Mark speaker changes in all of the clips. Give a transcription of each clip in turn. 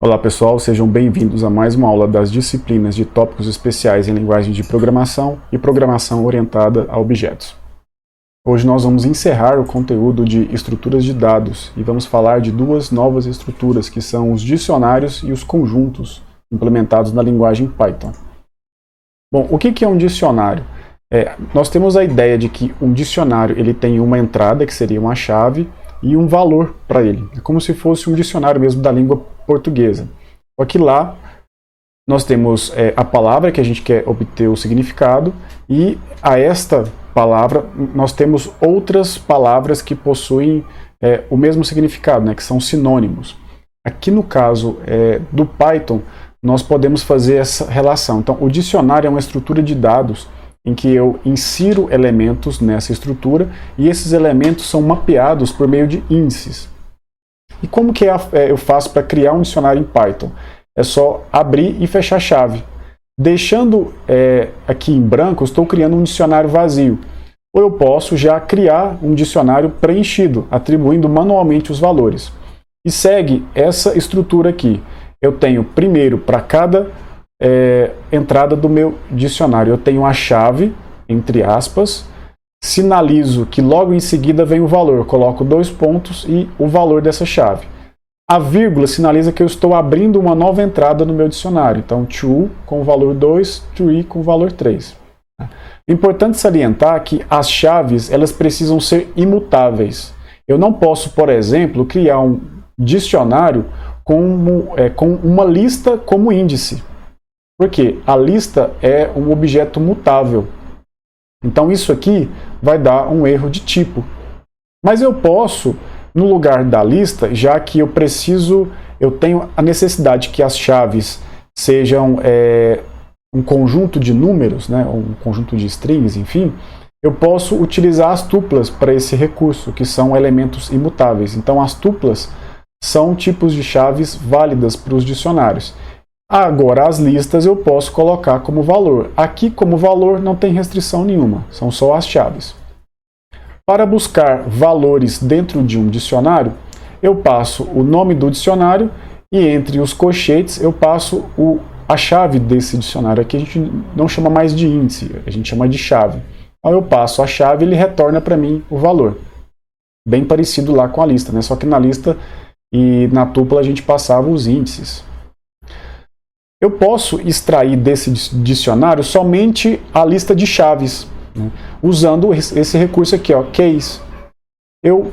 Speaker 1: Olá pessoal, sejam bem-vindos a mais uma aula das disciplinas de tópicos especiais em linguagem de programação e programação orientada a objetos. Hoje nós vamos encerrar o conteúdo de estruturas de dados e vamos falar de duas novas estruturas que são os dicionários e os conjuntos implementados na linguagem Python. Bom, o que é um dicionário? Nós temos a ideia de que um dicionário ele tem uma entrada, que seria uma chave, e um valor para ele. É como se fosse um dicionário mesmo da língua portuguesa. Só que lá nós temos a palavra que a gente quer obter o significado e a esta palavra nós temos outras palavras que possuem o mesmo significado, né, que são sinônimos. Aqui no caso do Python nós podemos fazer essa relação. Então o dicionário é uma estrutura de dados em que eu insiro elementos nessa estrutura e esses elementos são mapeados por meio de índices. E como que eu faço para criar um dicionário em Python? É só abrir e fechar a chave. Deixando aqui em branco, eu estou criando um dicionário vazio. Ou eu posso já criar um dicionário preenchido, atribuindo manualmente os valores. E segue essa estrutura aqui. Eu tenho primeiro para cada entrada do meu dicionário, eu tenho a chave, entre aspas, sinalizo que logo em seguida vem o valor, coloco 2 pontos e o valor dessa chave. A vírgula sinaliza que eu estou abrindo uma nova entrada no meu dicionário, então to com o valor 2, tree com o valor 3. É importante salientar que as chaves elas precisam ser imutáveis. Eu não posso, por exemplo, criar um dicionário com uma lista como índice. Porque a lista é um objeto mutável. Então isso aqui vai dar um erro de tipo. Mas eu posso, no lugar da lista, já que eu tenho a necessidade que as chaves sejam um conjunto de números, né, um conjunto de strings, enfim, eu posso utilizar as tuplas para esse recurso, que são elementos imutáveis. Então as tuplas são tipos de chaves válidas para os dicionários. Agora, as listas eu posso colocar como valor. Aqui, como valor, não tem restrição nenhuma, são só as chaves. Para buscar valores dentro de um dicionário, eu passo o nome do dicionário e entre os colchetes eu passo a chave desse dicionário. Aqui a gente não chama mais de índice, a gente chama de chave. Então eu passo a chave e ele retorna para mim o valor. Bem parecido lá com a lista, né? Só que na lista e na tupla a gente passava os índices. Eu posso extrair desse dicionário somente a lista de chaves, né, usando esse recurso aqui, ó, case. Eu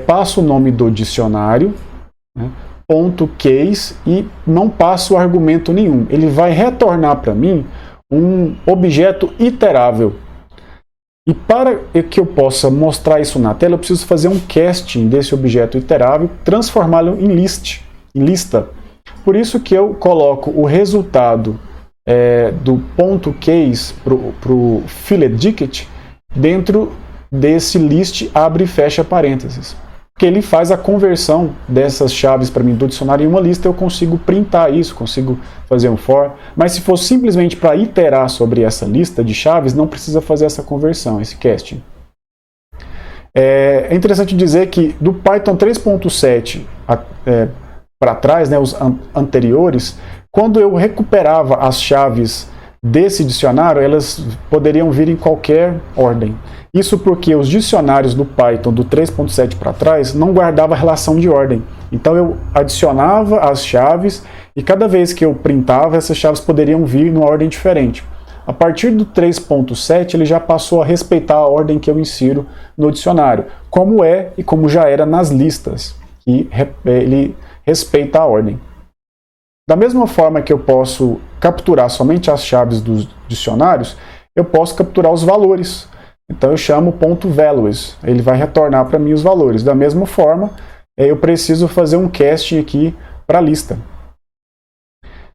Speaker 1: passo o nome do dicionário, né, ponto case, e não passo argumento nenhum. Ele vai retornar para mim um objeto iterável. E para que eu possa mostrar isso na tela, eu preciso fazer um casting desse objeto iterável, transformá-lo em lista. Por isso que eu coloco o resultado do ponto case para o filetDict dentro desse list abre e fecha parênteses. Porque ele faz a conversão dessas chaves para mim do dicionário em uma lista, eu consigo printar isso, consigo fazer um for. Mas se for simplesmente para iterar sobre essa lista de chaves, não precisa fazer essa conversão, esse casting. É interessante dizer que do Python 3.7 para trás, né, os anteriores, quando eu recuperava as chaves desse dicionário, elas poderiam vir em qualquer ordem. Isso porque os dicionários do Python do 3.7 para trás não guardavam relação de ordem. Então eu adicionava as chaves e cada vez que eu printava, essas chaves poderiam vir numa ordem diferente. A partir do 3.7 ele já passou a respeitar a ordem que eu insiro no dicionário, como e como já era nas listas, que ele respeita a ordem. Da mesma forma que eu posso capturar somente as chaves dos dicionários, eu posso capturar os valores. Então eu chamo .values, ele vai retornar para mim os valores. Da mesma forma, eu preciso fazer um casting aqui para a lista.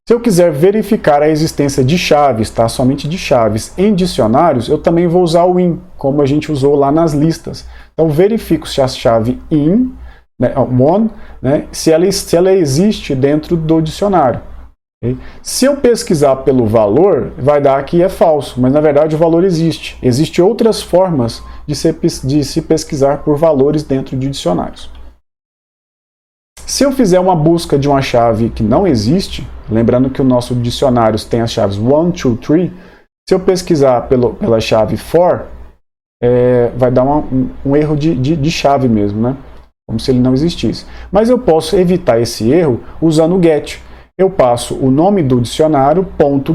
Speaker 1: Se eu quiser verificar a existência de chaves, tá? Somente de chaves em dicionários, eu também vou usar o in, como a gente usou lá nas listas. Então verifico se a chave in, one, né, se ela existe dentro do dicionário. Okay? Se eu pesquisar pelo valor, vai dar que é falso, mas na verdade o valor existe. Existem outras formas de se pesquisar por valores dentro de dicionários. Se eu fizer uma busca de uma chave que não existe, lembrando que o nosso dicionário tem as chaves 1, 2, 3, se eu pesquisar pela chave for, vai dar um erro de chave mesmo, né? Como se ele não existisse. Mas eu posso evitar esse erro usando o get. Eu passo o nome do dicionário,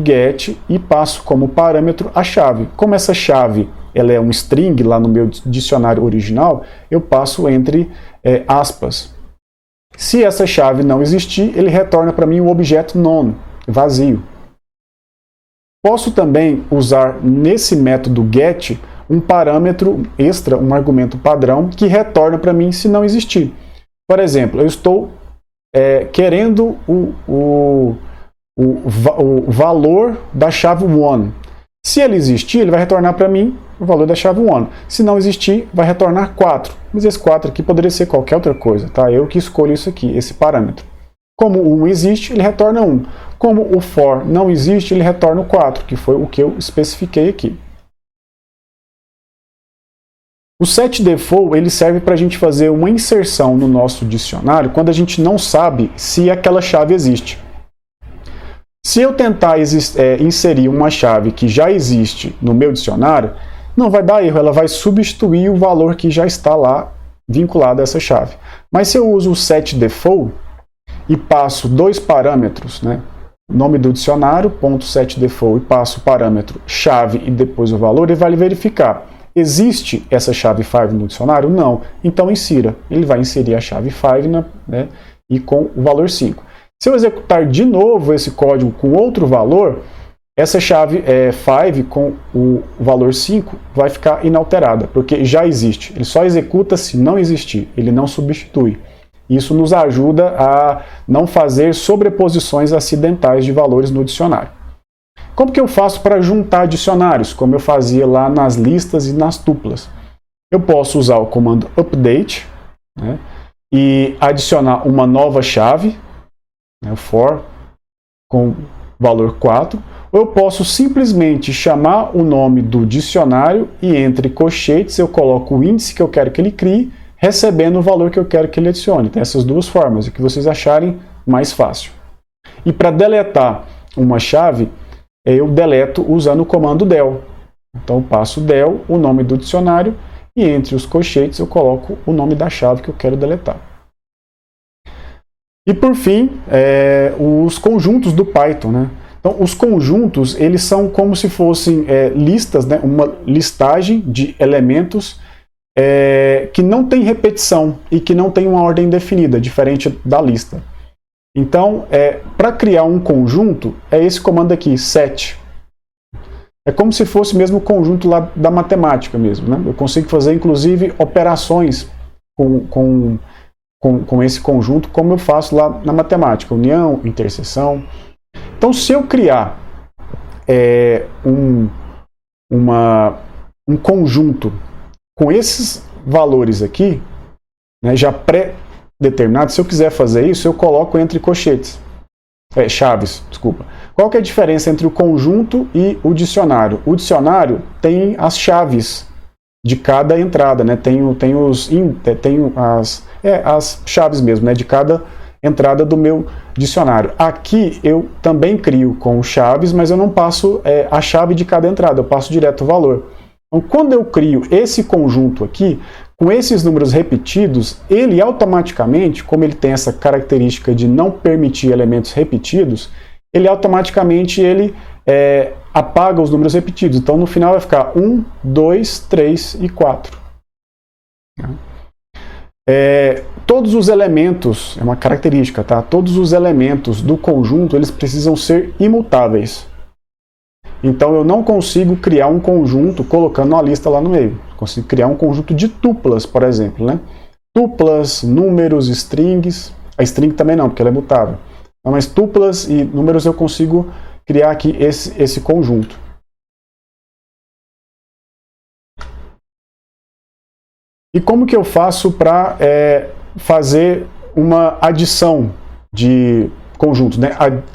Speaker 1: .get, e passo como parâmetro a chave. Como essa chave ela é um string lá no meu dicionário original, eu passo entre aspas. Se essa chave não existir, ele retorna para mim o objeto none, vazio. Posso também usar nesse método get um parâmetro extra, um argumento padrão, que retorna para mim se não existir. Por exemplo, eu estou querendo o valor da chave 1. Se ele existir, ele vai retornar para mim o valor da chave 1. Se não existir, vai retornar 4. Mas esse 4 aqui poderia ser qualquer outra coisa, tá? Eu que escolho isso aqui, esse parâmetro. Como o 1 existe, ele retorna 1. Como o for não existe, ele retorna o 4, que foi o que eu especifiquei aqui. O setDefault ele serve para a gente fazer uma inserção no nosso dicionário quando a gente não sabe se aquela chave existe. Se eu tentar inserir uma chave que já existe no meu dicionário, não vai dar erro, ela vai substituir o valor que já está lá vinculado a essa chave. Mas se eu uso o setDefault e passo dois parâmetros, né? Nome do dicionário, .setDefault, e passo o parâmetro chave e depois o valor, ele vai verificar. Existe essa chave 5 no dicionário? Não. Então insira. Ele vai inserir a chave 5 né, e com o valor 5. Se eu executar de novo esse código com outro valor, essa chave 5 com o valor 5 vai ficar inalterada, porque já existe. Ele só executa se não existir, ele não substitui. Isso nos ajuda a não fazer sobreposições acidentais de valores no dicionário. Como que eu faço para juntar dicionários, como eu fazia lá nas listas e nas tuplas? Eu posso usar o comando update, né, e adicionar uma nova chave, né, for, com valor 4, ou eu posso simplesmente chamar o nome do dicionário e entre colchetes eu coloco o índice que eu quero que ele crie, recebendo o valor que eu quero que ele adicione. Tem essas duas formas, o que vocês acharem mais fácil. E para deletar uma chave, eu deleto usando o comando del. Então eu passo del, o nome do dicionário, e entre os colchetes eu coloco o nome da chave que eu quero deletar. E por fim, os conjuntos do Python, né? Então os conjuntos, eles são como se fossem listas, né? Uma listagem de elementos que não tem repetição e que não tem uma ordem definida, diferente da lista. Então, para criar um conjunto, é esse comando aqui, set. É como se fosse mesmo o conjunto lá da matemática mesmo, né? Eu consigo fazer, inclusive, operações com esse conjunto, como eu faço lá na matemática, união, interseção. Então, se eu criar um conjunto com esses valores aqui, né, já pré-determinados, se eu quiser fazer isso, eu coloco entre colchetes. Chaves, desculpa. Qual que é a diferença entre o conjunto e o dicionário? O dicionário tem as chaves de cada entrada, né? Tem as chaves mesmo, né? De cada entrada do meu dicionário. Aqui eu também crio com chaves, mas eu não passo a chave de cada entrada, eu passo direto o valor. Então, quando eu crio esse conjunto aqui, com esses números repetidos, ele automaticamente, como ele tem essa característica de não permitir elementos repetidos, ele automaticamente apaga os números repetidos. Então, no final vai ficar 1, 2, 3 e 4. Todos os elementos, é uma característica, tá? Todos os elementos do conjunto, eles precisam ser imutáveis. Então eu não consigo criar um conjunto colocando uma lista lá no meio. Consigo criar um conjunto de tuplas, por exemplo, né? Tuplas, números, strings. A string também não, porque ela é mutável. Mas tuplas e números eu consigo criar aqui esse conjunto. E como que eu faço para fazer uma adição de conjuntos, né?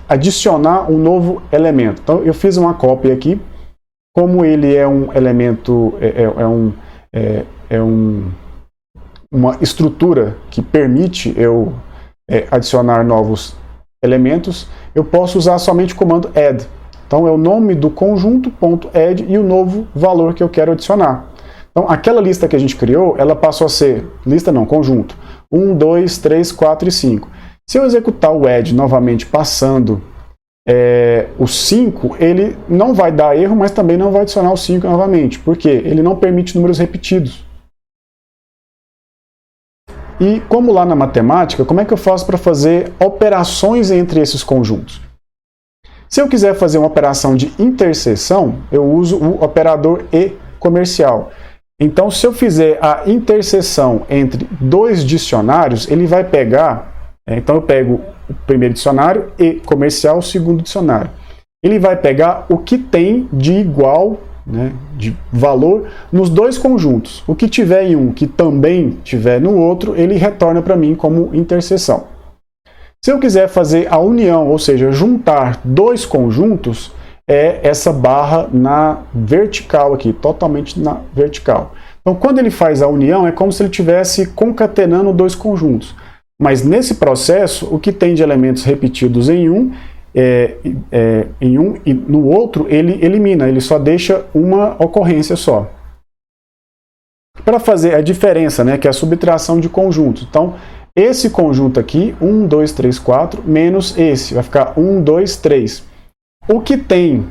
Speaker 1: Adicionar um novo elemento. Então eu fiz uma cópia aqui, como ele é um elemento, uma estrutura que permite eu adicionar novos elementos, eu posso usar somente o comando add. Então é o nome do conjunto, .add, e o novo valor que eu quero adicionar. Então aquela lista que a gente criou, ela passou a ser, lista não, conjunto, 1, 2, 3, 4 e 5. Se eu executar o add novamente passando o 5, ele não vai dar erro, mas também não vai adicionar o 5 novamente. Por quê? Ele não permite números repetidos. E como lá na matemática, como é que eu faço para fazer operações entre esses conjuntos? Se eu quiser fazer uma operação de interseção, eu uso o operador e comercial. Então, se eu fizer a interseção entre dois dicionários, ele vai pegar, então eu pego o primeiro dicionário e comercial, o segundo dicionário. Ele vai pegar o que tem de igual, de valor, nos dois conjuntos. O que tiver em um que também tiver no outro, ele retorna para mim como interseção. Se eu quiser fazer a união, ou seja, juntar dois conjuntos, é essa barra na vertical aqui, totalmente na vertical. Então, quando ele faz a união, é como se ele estivesse concatenando dois conjuntos. Mas nesse processo, o que tem de elementos repetidos em um e no outro, ele elimina, ele só deixa uma ocorrência só. Para fazer a diferença, que é a subtração de conjuntos. Então, esse conjunto aqui, 1, 2, 3, 4, menos esse, vai ficar 1, 2, 3. O que tem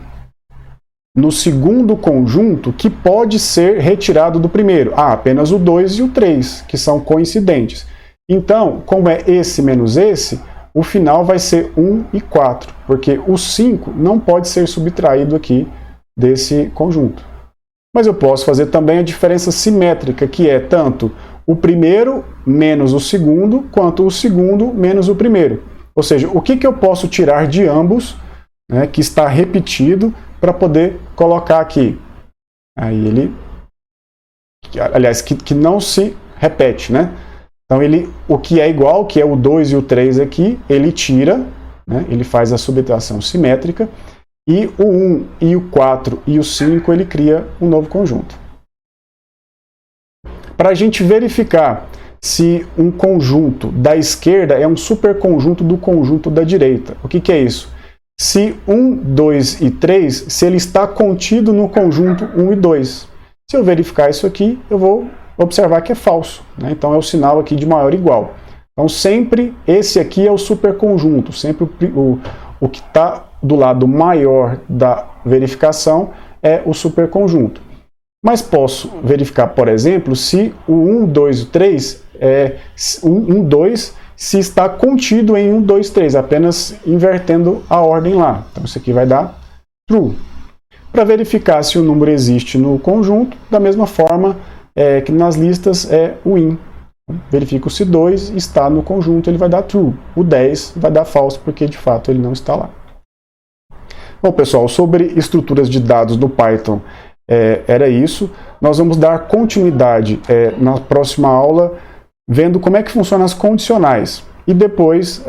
Speaker 1: no segundo conjunto que pode ser retirado do primeiro? Apenas o 2 e o 3, que são coincidentes. Então, como é esse menos esse, o final vai ser 1 e 4, porque o 5 não pode ser subtraído aqui desse conjunto. Mas eu posso fazer também a diferença simétrica, que é tanto o primeiro menos o segundo, quanto o segundo menos o primeiro. Ou seja, o que eu posso tirar de ambos, que está repetido, para poder colocar aqui. Aí ele, aliás, que não se repete, Então, o que é igual, que é o 2 e o 3 aqui, ele tira, ele faz a subtração simétrica, e o 1 e o 4 e o 5, ele cria um novo conjunto. Para a gente verificar se um conjunto da esquerda é um superconjunto do conjunto da direita. O que é isso? Se 1, 2 e 3, se ele está contido no conjunto 1 e 2. Se eu verificar isso aqui, eu vou observar que é falso. Então é o sinal aqui de maior ou igual. Então sempre esse aqui é o superconjunto, sempre o que está do lado maior da verificação é o superconjunto. Mas posso verificar, por exemplo, se o 1, 2 e 3 1, 2 se está contido em 1, 2, 3, apenas invertendo a ordem lá. Então isso aqui vai dar true. Para verificar se o número existe no conjunto, da mesma forma que nas listas é o in. Verifico se 2 está no conjunto, ele vai dar true. O 10 vai dar false, porque de fato ele não está lá. Bom, pessoal, sobre estruturas de dados no Python, era isso. Nós vamos dar continuidade na próxima aula, vendo como é que funcionam as condicionais e depois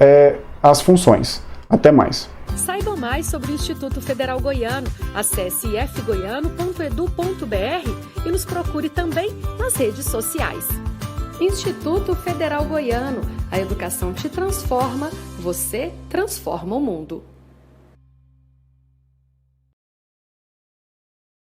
Speaker 1: as funções. Até mais.
Speaker 2: Saiba mais sobre o Instituto Federal Goiano. Acesse ifgoiano.edu.br e nos procure também nas redes sociais. Instituto Federal Goiano. A educação te transforma, você transforma o mundo.